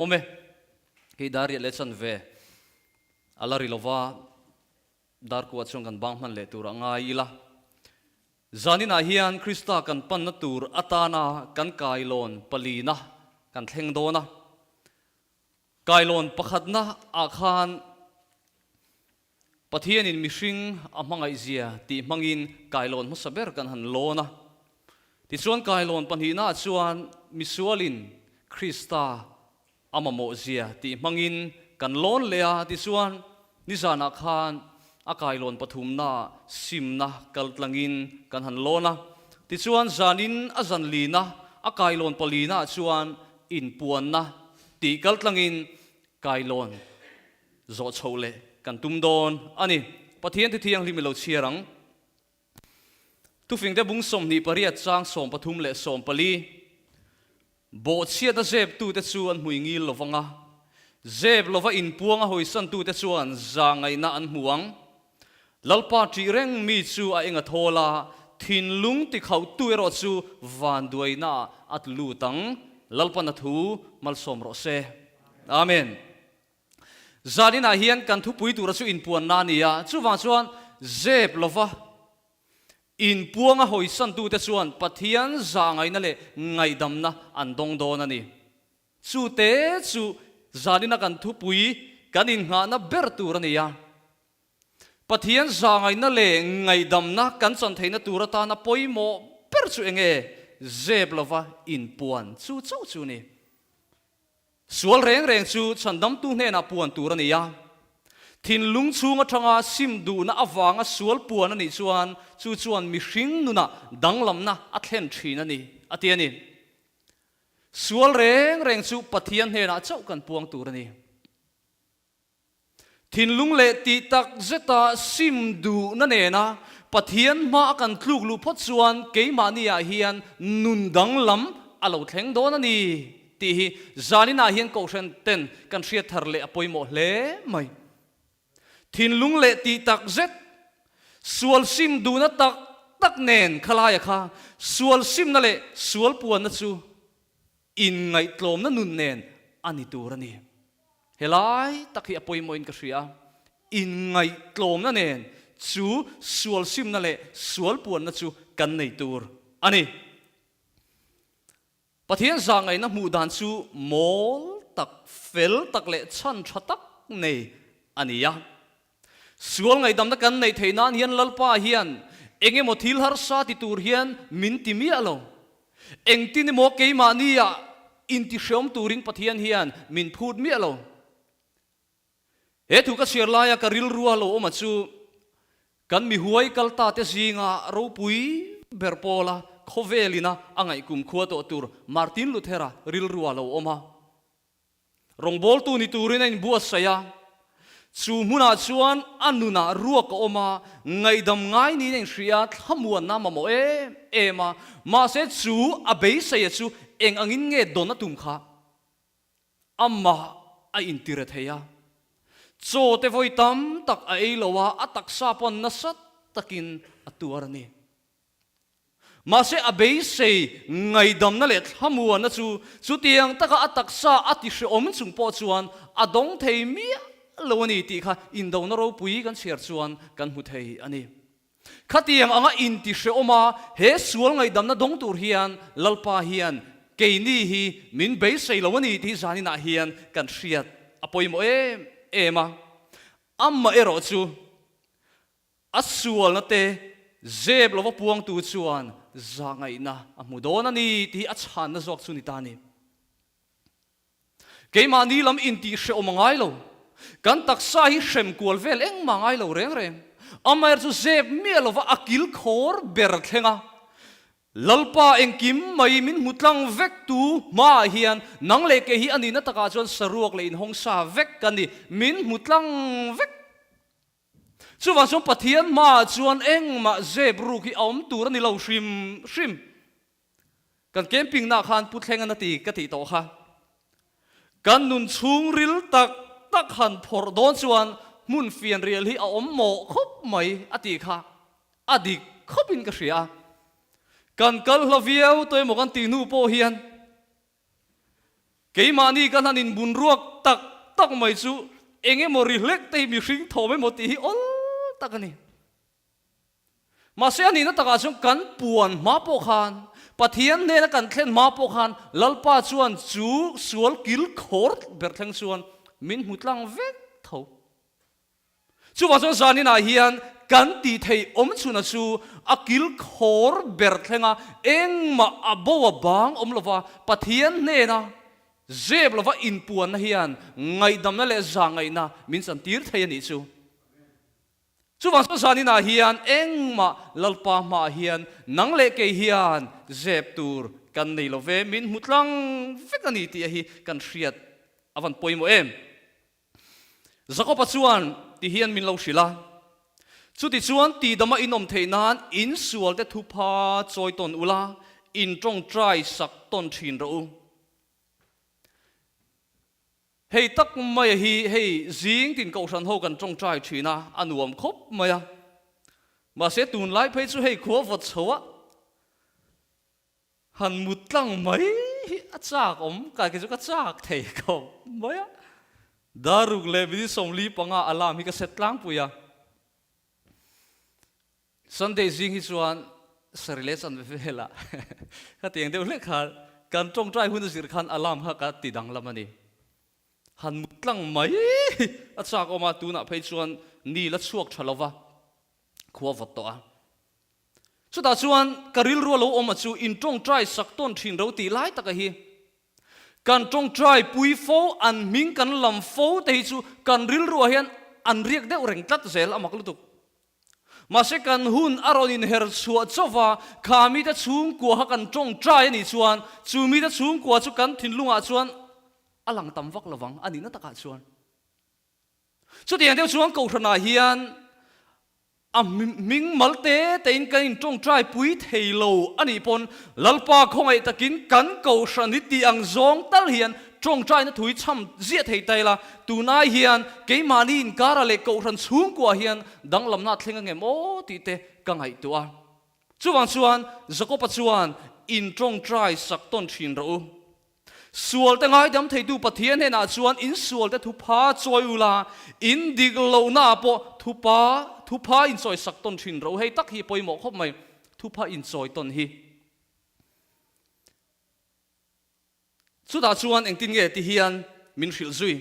ome hi dari lechan ve alari lova dar ku achong kan bang man le tur anga ila zanina hian Krista kan pan na tur atana kan kailon palina kan thleng dona kailon pakhatna akhan pathian in mihring amangai zia ti mangin kailon musaber kan han lona ti chuan kailon panhina chuan misualin Krista amamo zia ti mangin kan lon lea ti chuan nizana khan akailon pathumna simna kaltlangin kan han lona ti chuan zanin azan lina akailon palina chuan in puanna ti kaltlangin kailon zo chole kan tumdon ani pathian ti thiang limilo chiarang tu fingte bung som ni pariat chang som pathum le som pali bo chia da zeb tu te chuan muingil lovanga zeb lova in puanga hoisan tu te chuan zangai na an huang lalpa ti reng mi chu a enga thola thin lung ti khau tu ero chu van duaina at lutang lalpa na thu mal som ro se amen zanina hian kan thu pui tur chu in puan na nia chu wang chuan zeb lova in puanga hoisan tu te chuan pathian zangai na le ngai damna an dong don ani chu te chu zanina kan thu pui kan in nga na ber tur ania pathian zangai na le ngai damna kan chan theina turata na poimo per chu enge zeb lova in puan chu chau chu ni sual reng reng chu chandam tu hne na puan tur ania thin lung chunga thanga sim du na awanga sual puan ani chuan chu chuan mi hring nuna danglamna a thlen thin ani atiani sual reng reng chu pathian hne na chau kan puang tur ani thin lung le ti tak zeta sim du na ne na pathian ma kan thluk lu phot chuan keima nia hian nun danglam alo thleng don ani ti hi zanina hian ko hren ten kan hriat thar le apoimo hle mai thin lung le ti tak zet sual sim du na tak tak nen khalaya kha sual sim na le sual puan na chu in ngai tlom na nun nen ani turani helai takhi apoimo in ka hria in ngai tlom na nen chu sual sim na le sual puan na chu kan nei tur ani pathian zangai na mu dan chu mol tak fel tak le chan thatak nei ania sual ngai dam na kan nei theinan hian lalpa hian enge mo thil har sa ti tur hian min ti mi alo eng tin mo keima nia in ti shom turin pathian hian min phut mi alo e thu ka sirlaya ka ril ruwa lo oma chu kan mi huai kalta te zinga ro pui berpola khovelina angai kum khuwa to tur Martin Luther ril ruwa lo oma rongbol tu ni turin in buas saya chu muna chuan anuna ruwa ka oma ngaidam ngai ni nen hria thamuan na mamo ema ma se chu abei saya chu eng angin nge dona tum kha amma a intire theya cho te voi tam tak a eilowa atak sapon na sat takin atuarani ma se abei sei ngaidam na le thamuan na chu tiang taka atak sa ati hre om chung po chuan adong thei mi lawani ti kha in do na ro pui kan cher chuan kan hu thei ani khatiang anga in ti hre oma he sual ngaidam na dong tur hian lalpa hian keini hi min bei sei lawani ti zanina hian kan hriat apoimo ema amma ero chu asual na te zeb lova puang tu chuan zangai na amudon ani ti achan na zok chu ni tani keima ni lam in ti hre omangai lo kan taksa hi hrem kual vel eng mangai lo reng reng amar chu zeb mi lova akil khor ber thlenga lalpa engkim mai min mutlang vek tu ma hian nang le ke hi ani na taka chon saruak le in hong sa vek kani min mutlang vek chu wa som pathian ma chuan eng ma zeb ru ki om tur ani lo shrim kan camping na khan puthlenga na ti ka ti to kha kan nun chung ril tak tak han phor don chuan mun fian rial hi a om mo khop mai ati kha adik khopin ka hria kan kal hlaviau toy mo kan ti nu po hian cái mà ni kan hanin bun ruak tak tak mai chu enge mo reflect te mi hring tho mai mo ti ol tak ani mà sẽ ani na taka chung kan puan ma po khan pathian ne na kan thlen ma po khan lalpa chuan chu sual kil khor ber thleng chuan min hutlang vek tho chu wa chuan zani na hian kan ti thei om chuna chu akil khor ber thlenga engma abowa bang om lova pathian ne na zeb lova in puan na hian ngai dam na le za ngai na min san tir thei ani chu chu wa chuan zani na hian engma lalpa ma hian nang le ke hian zeb tur kan nei love min hutlang vek ani ti hi kan hriat avan poimo em zakopa chuan ti hian min lo shila chu ti chuan ti dama inom theinan in sual te thupa choi ton ula in tong trai sak ton thin ro hei tak mai hi hei jing tin ko san ho kan tong trai thina anuam khop maya ma se tun lai phei chu hei khuwa vot chowa han mutlang mai achak om ka ke chu ka chak thei ko maya daruk le bi somli panga alam hi ka setlang puya Sunday jing hi chuan sarile san vela ka tiang deu le khal kan tong trai hun zir khan alam ha ka ti dang lamani han mutlang mai achak oma tuna phei chuan ni la chuak thalawa khuwa vot to a chu ta chuan karil ro lo oma chu in tong trai sak ton thin ro ti lai taka hi kan tong trai pui fo an ming kan lam fo te chu kan ril ro hian an riek de reng tlat zel amak lutuk mà sẽ cần hun aronin her chua chowa khami ta chung kwa ha kan tong trai ni chuan chu mi ta chung kwa chu kan thin lunga chuan alang tam vak lawang ani na taka chuan chu tiang deu chuan ko thana hian a ming malte te in kan tong trai pui theilo ani pon lalpa khongai takin kan ko saniti ang zong tal hian trong trai na thui cham zia thei tai la tu na hian ke mani in kara le ko ran chung kwa hian dang lam na thlenga nge mo ti te ka ngai tua chuwang chuan zakopa chuan in trong trai sak ton thin ro sual te ngai dam thei tu pathian he na chuan in sual te thu pha choi ula in dig lo na po thu pha in choi sak ton thin ro hei tak hi poimo khop mai thu pha in choi ton hi chu ta chuan engtin nge ti hian min hril zui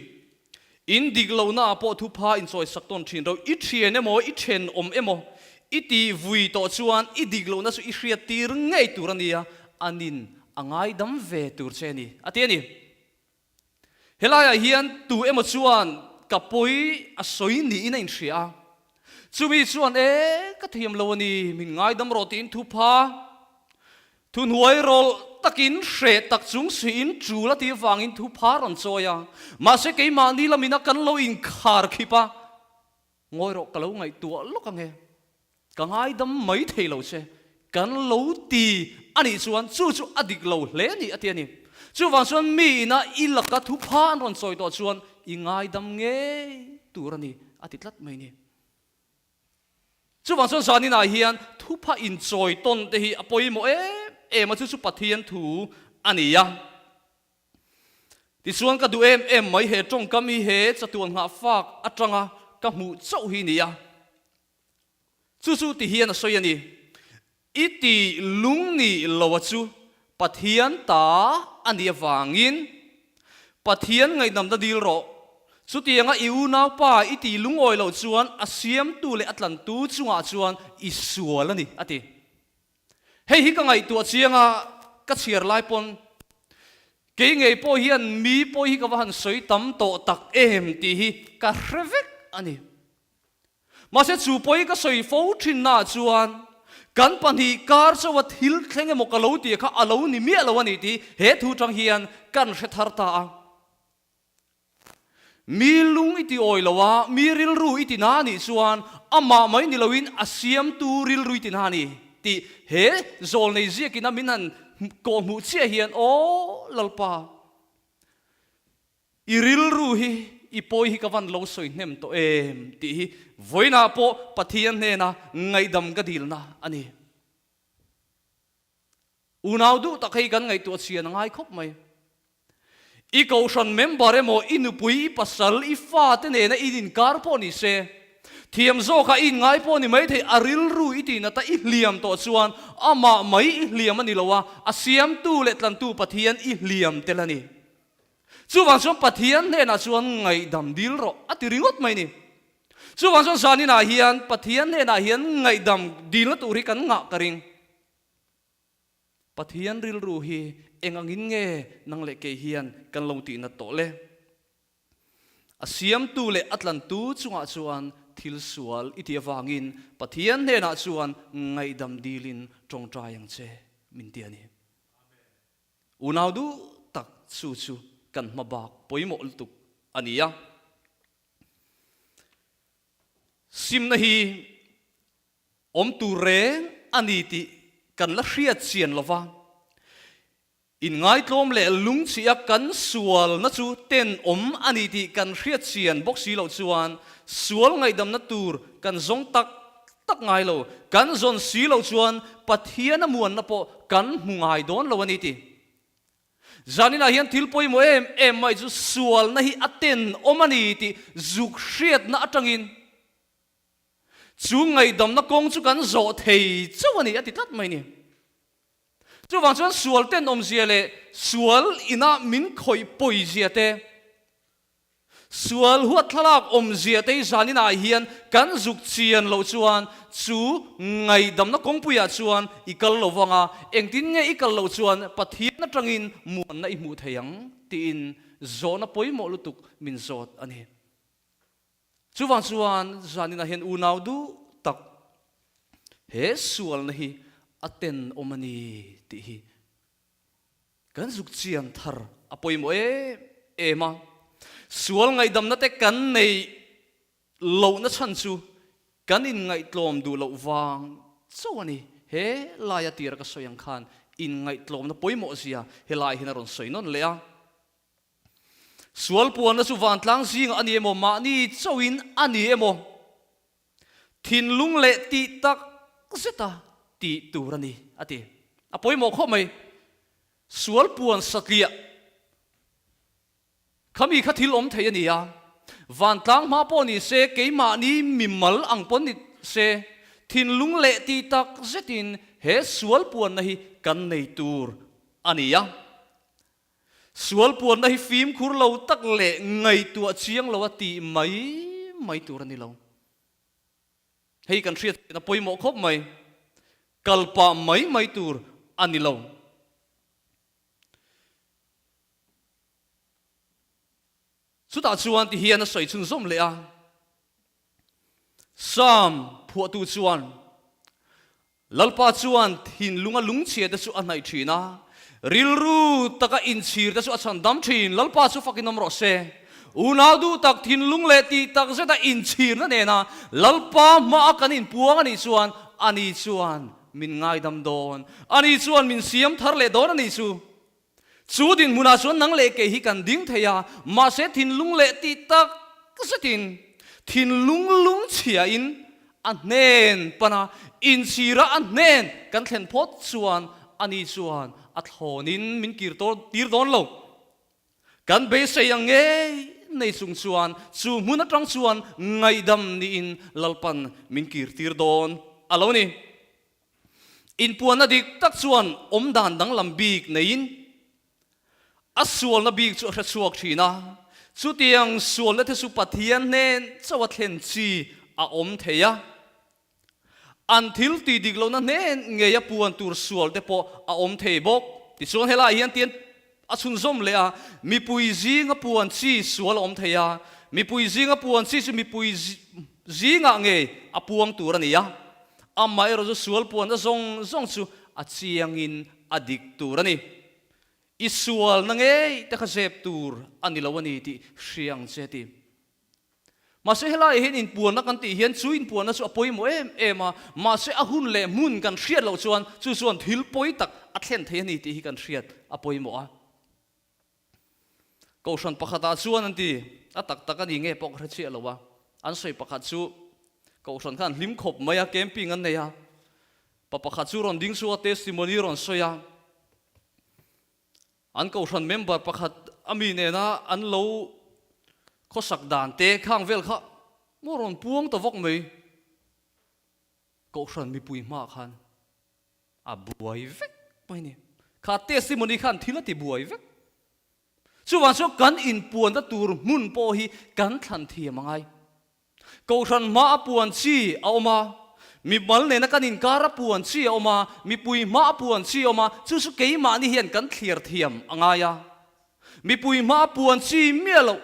in dig lo na po thu pha in choi sak ton thin ro I thien emo I then om emo I ti vui to chuan I dig lo na su I hriat tir ngei turania anin angai dam ve tur cheni atiani helaya hian tu emo chuan kapoi a soi ni in in thria chumi chuan ka thiam lo ani min ngai dam ro tin thu pha thun huai rol takin hre tak chung suin chu la ti wangin thu pha ron choya ma se ke ma ni lamina kan lo in khar khipa ngoi ro kalo ngai tu lo ka nge ka ngai dam mai thei lo che kan lo ti ani chuan chu adik lo hle ni atiani chu wang chuan mi na ilaka thu pha ron choi to chuan I ngai dam nge turani atitlat mai ni chu wang chuan sani na hian thu pha in choi ton te hi apoi mo ma chu pathian thu ania ti chuan ka du em mai he tong kami he chatuan nga fak atanga ka mu chau hi nia chu ti hian a soi ani iti lungni lowa chu pathian ta ania wangin pathian ngai nam da dil ro chu tianga iu nau pa iti lungoi lo chuan asiam tu le atlan tu chunga chuan I sual ani ati hei hi ka ngai tu chianga ka chiar lai pon ke ngei po hian mi po hi ka van soi tam to tak em ti hi ka revek ani ma se chu poi ka soi fo thin na chuan kan pan hi kar chawa thil thlenge mo ka lo ti kha alo ni mi alo ani ti he thu tang hian kan hre thar ta mi lung iti oi lawa mi ril ru iti na ni chuan ama mai ni loin asiam tu ril ru iti na ni ti he zol nei zia kina minan ko mu chia hian o lalpa I ril ru hi I poi hi ka van lo soi nem to em ti hi voina po pathian ne na ngai dam ka dil na ani unau du ta kai kan ngai tu chia na ngai khop mai I kausan member emo inupui pasal ifa tene na idin karpo ni se thiam zo kha in ngai po ni mai thei aril ru iti na ta ihliam to chuan ama mai ihliam ani lowa asiam tu le tlan tu pathian ihliam telani chuwang chuan pathian ne na chuan ngai dam dil ro atiringot mai ni chuwang chuan sani na hian pathian ne na hian ngai dam dil na turi kan nga karing pathian ril ru hi engangin nge nang le ke hian kan long ti na to le asiam tu le atlan tu chunga chuan thil sual iti awangin pathian ne na chuan ngai dam dilin tong tryang che min ti ani unaw du tak chu chu kan mabak poimo ultuk ania sim na hi om tu reng ani ti kan la hriat chian lova in ngai tlom le lung chia kan sual na chu ten om ani ti kan hriat chian bok si lo chuan sual ngai dam na tur kan zong tak ngai lo kan zon si lo chuan pathian amuan na po kan mungai don lo ani ti zanina hian thil poimo em mai chu sual na hi aten om ani ti zuk hriat na atangin chu ngai dam na kong chu kan zo thei chawani ati tat mai ni chu wang chuan sual ten om zia le sual ina min khoi poi zia te sual huat thalak om zia te zanina hian kan zuk chian lo chuan chu ngai dam na kong puya chuan ikal lo wanga engtin nge ikal lo chuan pathian na tangin muan na i mu theiang tin zona poimo lutuk min zot ani chuwang chuan zanina hian unaw du tak he sual na hi aten omani ti hi kan zuk chian thar apoimo ema sual ngai dam na te kan nei lo na chan chu kan in ngai tlom du lo wang chawani he laya tir ka soyang khan in ngai tlom na poimo sia he lai hina ron soinon lea sual puan na chu van tlang sing ani emo ma ni chawin ani emo thin lung le ti tak zeta ti turani ati apoi mo kho mai sual puan satlia khami khathil om thei ani ya van tlang ma po ni se keima ni mimal ang pon ni se thin lung le ti tak zetin he sual puan na hi kan nei tur ani ya sual puan na hi phim khur lo tak le ngai tu chiang lo ati mai tur ani lo hei kan thriat na poimo khop mai kalpa mai tur ani lo suta chuan ti hian a soi chun zom le a sam phu tu chuan lalpa chuan thin lunga lung che da chu anai thina rilru taka in chir da chu achan dam thin lalpa chu fakinom ro se unadu tak thin lung le ti tak zeta in chir na ne na lalpa ma kanin puang ani chuan min ngai dam don ani chuan min siam thar le don ani chu din muna chuan nang le ke hi kan ding theya ma se thin lung le ti tak zetin thin lung chia in anen pana in chira anen kan thlen phot chuan ani chuan athonin min kir tir don lo kan be se yang nge nei chung chuan chu mun atang chuan ngai dam ni in lalpan min kir tir don alo ni in puan adik tak chuan om dan dang lambik nein asual na bik chu hra chuak thina chu tiang sual na the su pathian nen chawa thlen chi a om theya until ti diglo na nen ngeya puan tur sual te po a om thei bok ti chuan hela hian tien achun zom le a mi pui zinga puan chi sual om theya mi pui zinga puan chi chu mi pui zinga nge a puang tur ania amai ro sual puan zong chu a chiangin adik tur ani isual na nge te khasep tur ani lawani ti hriang cheti ma se hela hin in puan na kan ti hian chu in puan na chu apoi mo ema ma se ahun le mun kan hriat lo chuan chu chuan thil poi tak a thlen the ni ti hi kan hriat apoi mo a ko san pakhata chuan an ti a tak tak ani nge pok hra chi lowa an soi pakhat chu ko san khan lim khop maya camping an neya pa pakhat chu ron ding chu testimony ron soya an ko san member pakhat ami ne na an lo kho sak dan te khang vel kha moron puang to vok mai ko ran mi pui ma khan a buai vek mai ni kha testimony khan thila ti buai vek chuwan so kan in puan ta tur mun po hi kan than thi mangai ko ran ma puan chi a oma mi mal ne na kan in kara puan chi a oma mi pui ma puan chi oma chu su ke ma ni hian kan thlir thiam angaya mi pui ma puan chi mielo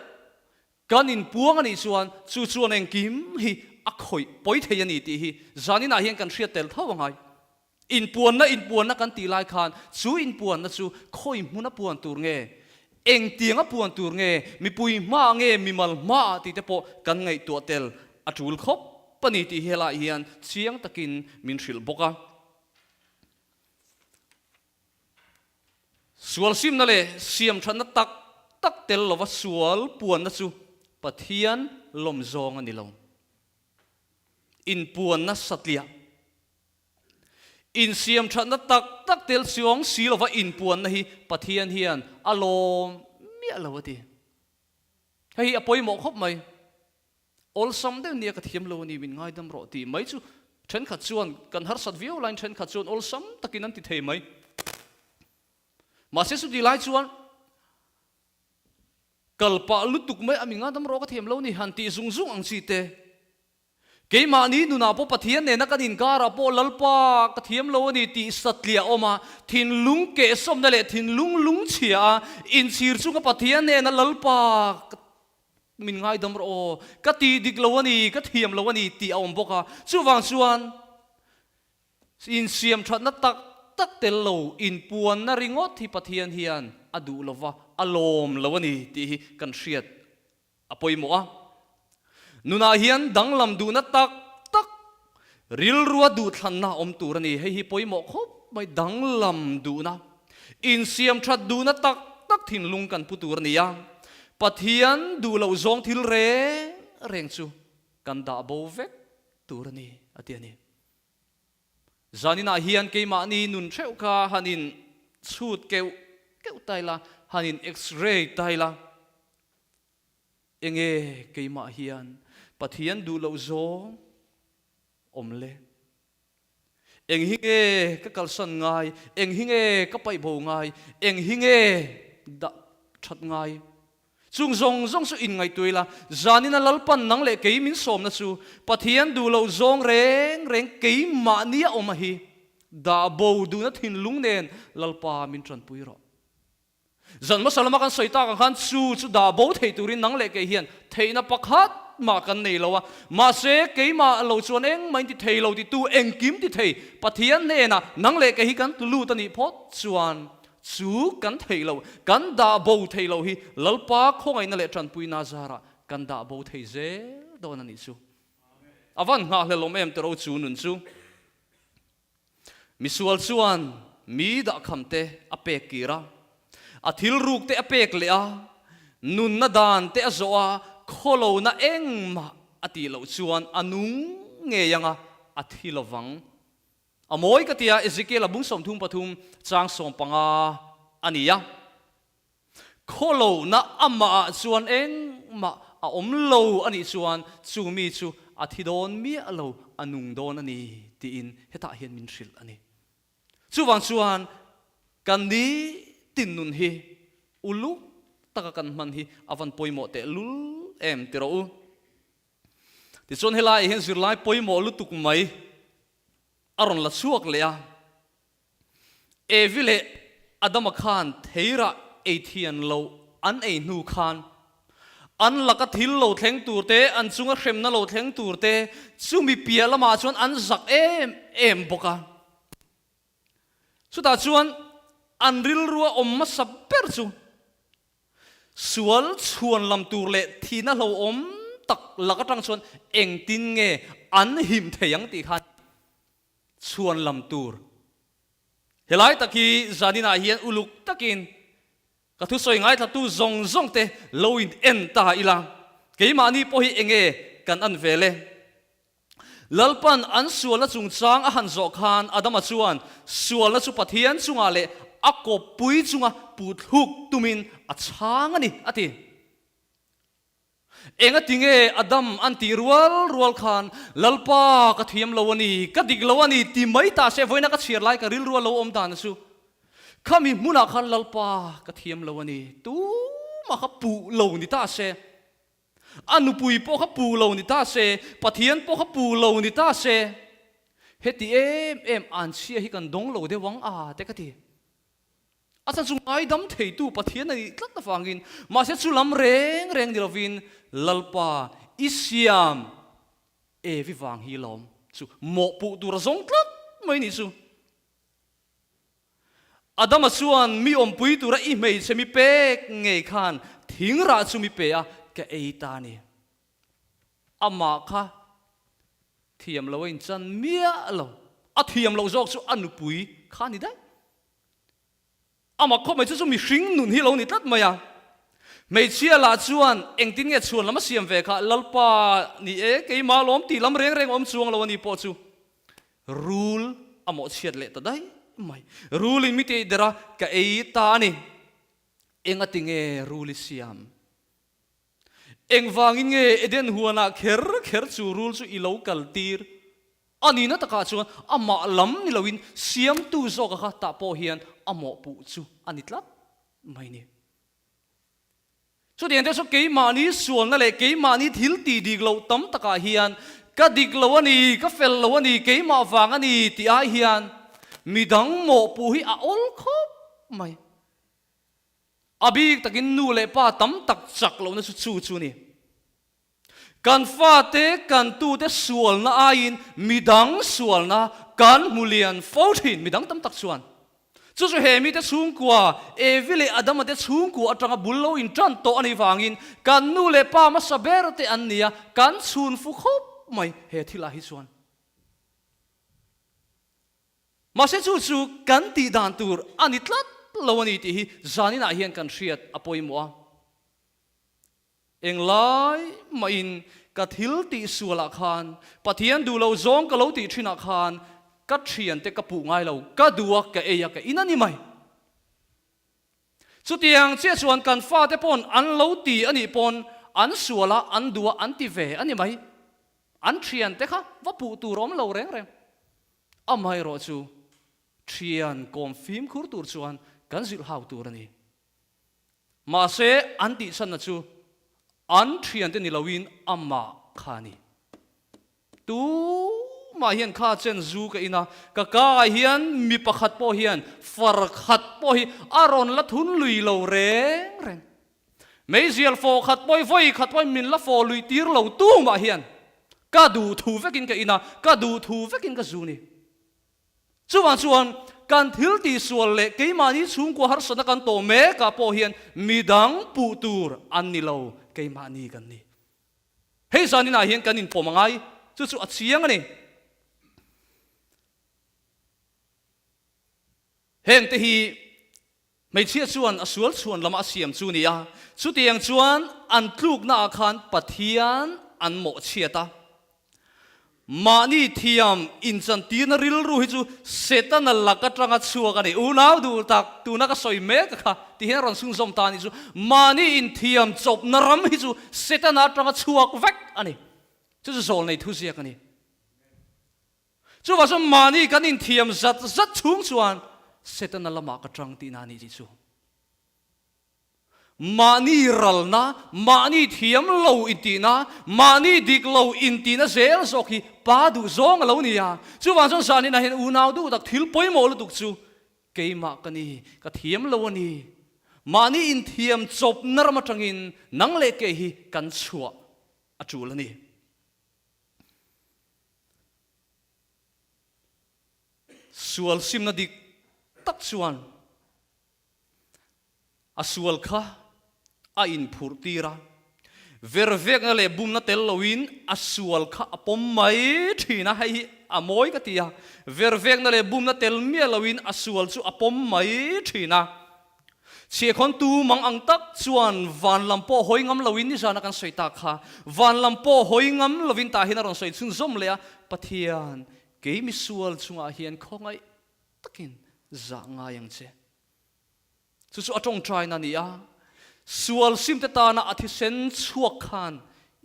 kan in puang ani chuan chu chuan eng kim hi a khoi poi thei ani ti hi zani na hian kan hriat tel thawangai in puan na kan ti lai khan chu in puan na chu khoi hmuna puan tur nge eng tianga puan tur nge mi pui ma nge mi mal ma ti te po kan ngai to tel atul khop pani ti hela hian chiang takin min hril boka sual sim na le siam than na tak tel lova sual puan na chu pathian lom zong ani lo in puan na satlia in siam than na tak tel siong si lova in puan na hi pathian hian alom mi alawati hei apoi mo khop mai ol som de nia ka thiam lo ni min ngai dam ro ti mai chu then khat chuan kan har sat view line then khat chuan ol som takin an ti thei mai ma se su di lai chuan kalpa lutuk mai ami nga dam ro ka thiam lo ni han ti zung zung ang chi te keima ni nu na po pathian ne na kan in kara po lalpa ka thiam lo ni ti satlia oma thin lung ke som na le thin lung chia in sir chu ka pathian ne na lalpa min ngai dam ro ka ti dik lo ani ka thiam lo ani ti awm boka chuwang chuan in siam that na tak tel lo in puan na ringot hi pathian hian adu lova alom lo ani ti kan hriat apoi mo a nuna hian danglam du na tak ril ruwa du thlan na om tur ani hei hi poi mo khop mai danglam du na in siam that du na tak thin lung kan putur ni ya pathian du lo zong thil reng chu kan da bo vek tur ani atiani zanina hian keima ni nun theu kha hanin chut keu taila hanin x-ray taila enge keima hian pathian du lo zong omle eng hinge ka kalsan ngai eng hinge ka pai bo ngai eng hinge da that ngai chung zong su in ngai tuila zanina lalpan nang le ke min som na chu pathian du lo zong reng ke ma nia oma hi da bo du na thin lung nen lalpa min tran pui ro zan ma salama kan soita kan khan chu da bo thei turin nang le ke hian theina pakhat ma kan nei lowa ma se ke ma lo chuan eng mai ti thei lo ti tu eng kim ti thei pathian ne na nang le ke hi kan tu lu ta ni phot chuan chu kan thei lo kan da bo thei lo hi lalpa khongai na le tran pui na zara kan da bo thei ze don ani chu avan nga le lom em tero chu nun chu misual chuan mi da khamte apek kira athil ruk te apek le a nun na dan te azoa kholo na engma ati lo chuan anung nge yanga athilowang amoi katia Ezekiel abung som thum pathum chang som panga ania kholo na ama chuan engma a omlo ani chuan chumi chu athidon mi alo anung don ani ti in heta hian min hril ani chuwang chuan kan ni tin nun hi ulu taka kan man hi avan poimo te lul em tero u ti chon helai hen zirlai poimo lutuk mai aron la chuak le a evile adama khan theira ethian lo an ei nu khan an laka thil lo thleng turte an chunga hremna lo thleng turte chumi pialama chuan an zak em boka chuta chuan an ril ruwa omma saper chu sual chuan lam tur le thina lo om tak laka tang chuan eng tin nge an him theyang ti khan chuan lam tur helai taki zanina hian uluk takin ka thu soi ngai thatu zong te loin en ta ila keima ni po hi enge kan an vele lalpan an suala chung chang a han zo khan adama chuan suala chu pathian chunga le ako pui chunga put huk tumin achang ani ati enga tinge Adam anti rual khan lalpa ka thiam lawani ka dik lawani ti mai ta se voina ka chir lai ka ril rual lo om dan su khami muna khan lalpa ka thiam lawani tu ma ka pu lo ni ta se anu pui po ka pu lo ni ta se pathian po ka pu lo ni ta se heti em an sia hi kan dong lo de wang a te ka ti asa chung ai dam thei tu pathian ani tlat na fangin ma se chu lam reng ni lovin lalpa isiam e vi wang hi lom chu mo pu tu ra zong tlat mai ni chu Adam asuan mi om pui tu ra i mei se mi pek ngei khan thing ra chu mi pe a ka ei ta ni ama kha thiam lo in chan mia lo a thiam lo jok chu anu pui kha ni dai ama kho mai chu mi hring nun hi lo ni tlat maya mei chia la chuan engtin nge chuan lama siam ve kha lalpa ni e ke ma lom ti lam reng om chuang lo ni po chu rule amo chiat le ta dai mai rule mi te dera ka ei ta ni enga tinge rule siam eng wangin nge eden huana kher chu rule chu i local tir ani na taka chu ama lam ni lowin siam tu zo ka ta po hian amo pu chu ani tlat mai ni chu dian te so ke mani sual na le ke mani thil ti dik lo tam taka hian ka dik lo ani ka fel lo ani ke ma wang ani ti a hian midang mo pu hi a ol khop mai abi takin nu le pa tam tak chak lo na chu ni kan fa te kan tu te sual na ain midang sual na kan mulian fourteen midang tam tak chuan chu he mi te chung kwa e vile adam te chung ku atanga bullo in tran to ani wangin kan nu le pa ma saber te an nia kan chun fu khop mai he thila hi chuan ma se chu kan ti dan tur ani tlat lawani ti hi zanina hian kan hriat apoi mo englai ma in ka thil ti suala khan pathian du lo zong ka lo ti thina khan ka thian te ka pu ngai lo ka duwa ka eya ka inani mai chu tiang che chuan kan fa te pon an lo ti ani pon an suala an duwa an ti ve ani mai an thian te kha wa pu tu rom lo reng amai ro chu thian kom phim khur tur chuan kan zil hau tur ani ma se an ti san na chu an thian te ni lowin amma khani tu ma hian kha chen zu ka ina ka hian mi pakhat po hian far khat po hi aron la thun lui lo reng mei zial fo khat poi voi khat poi min la fo lui tir lo tu ma hian ka du thu vekin ka ina ka du thu vekin ka zu ni chuan kan thil ti sual le ke mani chung ko har sana kan to me ka po hian midang pu tur an ni lo ke mani kan ni hei sanina hian kan in pomangai chu achiang ani heng te hi mei chia chuan asual chuan lama siam chu ni a chu tiang chuan an tluk na khan pathian an mo chiata mani thiam in chan tin ril ru hi chu setan lakatranga chuak ani unau du tak tu na ka soi me ka ti hen ron sung zom ta ni chu mani in thiam chop naram hi chu setan atranga chuak vek ani chu zol nei thu sia ani chu wa so mani kan in thiam zat chung chuan setan lama ka trang ti na ni ji chu mani ralna mani thiam lo itina mani dik lo intina zel sokhi pa du zong lo nia chu wa so sani na hen unau du tak thil poi mo lu tuk chu keima kani ka thiam lo ani mani in thiam chop narma tangin nang le ke hi kan chua achul ani sual sim na dik tak chuan asual kha a in phurtira vervek na le bum na tel lowin asual kha apom mai thina hai amoi ka tia vervek na le bum na tel mi lowin asual chu apom mai thina che khon tu mang ang tak chuan van lampo hoingam lowin ni jana kan soita kha van lampo hoingam lovin ta hina ron soi chung zom le pathian ke mi sual chunga hian khongai takin za nga yang che chu atong try na nia sual sim te ta na athi sen chuak khan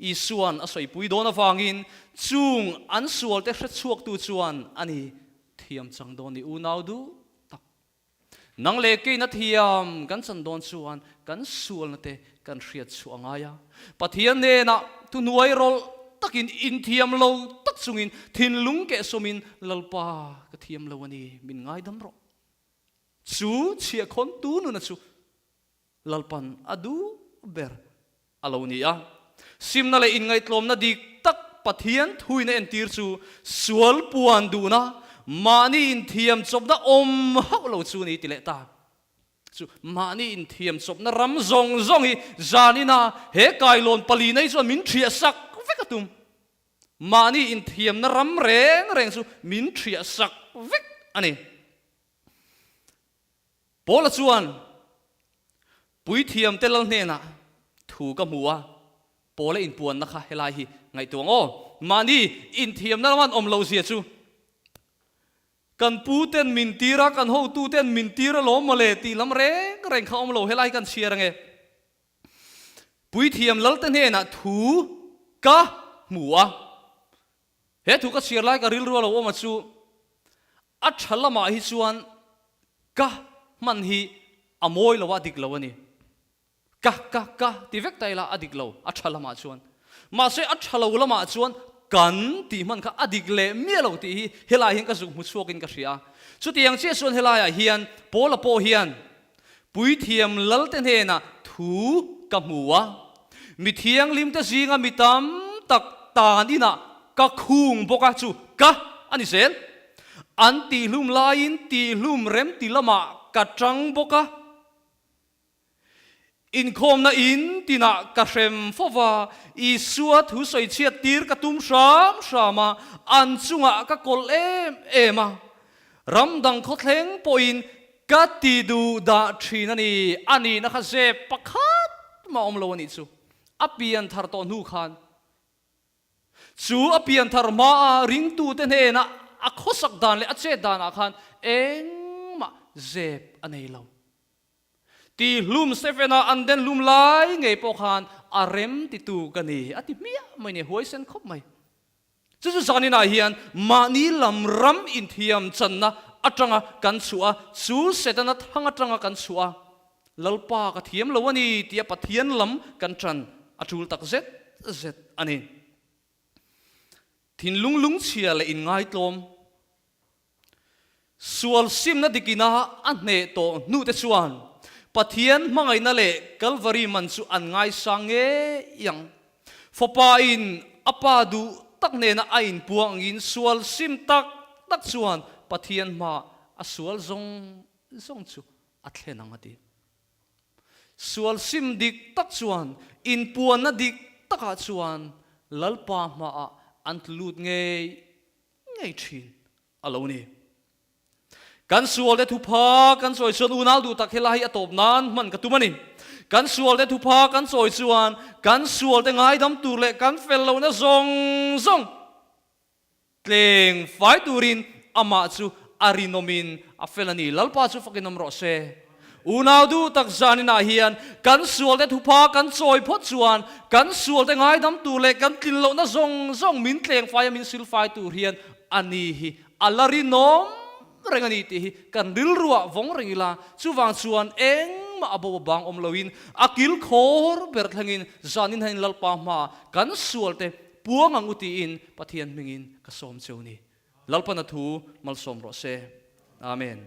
i suan a soi pui don awangin chung an sual te hret chuak tu chuan ani thiam chang don ni u nau du tak nang le ke na thiam kan chan don chuan kan sual na te kan hriat chuanga ya pathian ne na tu nuai rol takin in thiam lo tak chungin thin lung ke somin lalpa ka thiam lo ani min ngai dam ro chu chia khon tu nu na chu lalpan adu ber alonia simna le in ngai tlom na dik tak pathian thui na entir chu sual puan du na mani in thiam chop na om hau lo chu ni tile ta chu mani in thiam chop na ram zong zong hi zanina he kailon pali nei chu min thria sak vekatum mani in thiam na ram reng reng chu min thria sak vek ani pola chuan pui thiam telal ne na thu ka muwa pola in puan na kha helai hi ngai tuang o mani in thiam na man om lo zia chu kan pu ten min tira kan ho tu ten min tira lo male ti lam reng reng kha om lo helai kan chiarange pui thiam lal ten he na thu ka muwa he thu ka chiar lai ka ril ro lo ma chu a thalama hi chuan ka man hi amoi lo wa dik lo ani ka ti vek tai la adik lo a thalama chuan ma se a thalo lama chuan kan ti man kha adik le mi lo ti hi helai hin ka zu mu chuakin ka hria chu tiang che chuan helai a hian pola po hian pui thiam lal ten he na thu ka muwa mi thiang lim te zinga mi tam tak ta ni na ka khung boka chu ka ani sel an ti hlum lain ti hlum rem ti lama ka tang boka in khom na in tina ka hrem fowa i suat hu soi chiat tir ka tum sham shama an chunga ka kol em ema ram dang kho thleng po in ka ti du da thina ni ani na kha se pakhat ma om lo ani chu apian thar to nu khan chu apian thar ma ring tu te ne na a khosak dan le a che dan a khan eng ma zep anei lo ti hlum sefena an den lum lai ngei po khan arem ti tu kani ati mia mai ne hoi sen khop mai chu chu zanina hian mani lam ram in thiam channa atanga kan chua chu setana thanga tanga kan chua lalpa ka thiam lowani tia pathian lam kan tran atul tak zet zet ani thin lung chia le in ngai tlom sual sim na dikina anne to nu te chuan pathian mangai na le calvary man chu an ngai sange yang fopa in apa du tak ne na ain puang in sual sim tak tak chuan pathian ma asual zong chu athlenang ati sual sim dik tak chuan in puan na dik taka chuan lalpa ma antlut ngei thin alone kan sual de thupa kan soi chuan unal du tak helai atop nan man ka tumani kan sual de thupa kan soi chuan kan sual de ngai dam tur le kan fel lo na zong tleng fai turin ama chu arinomin a felani lalpa chu fakinom ro se unal du tak zanina hian kan sual de thupa kan soi phot chuan kan sual de ngai dam tur le kan tin lo na zong min tleng fai min sil fai tur hian ani hi alarinom rengani ti kan dil ruwa vong rengila chuwang chuan eng ma abo bang om loin akil khor ber thangin zanin hain lalpa ma kan sualte puang anguti in pathian mingin ka som choni lalpa na thu mal som ro se amen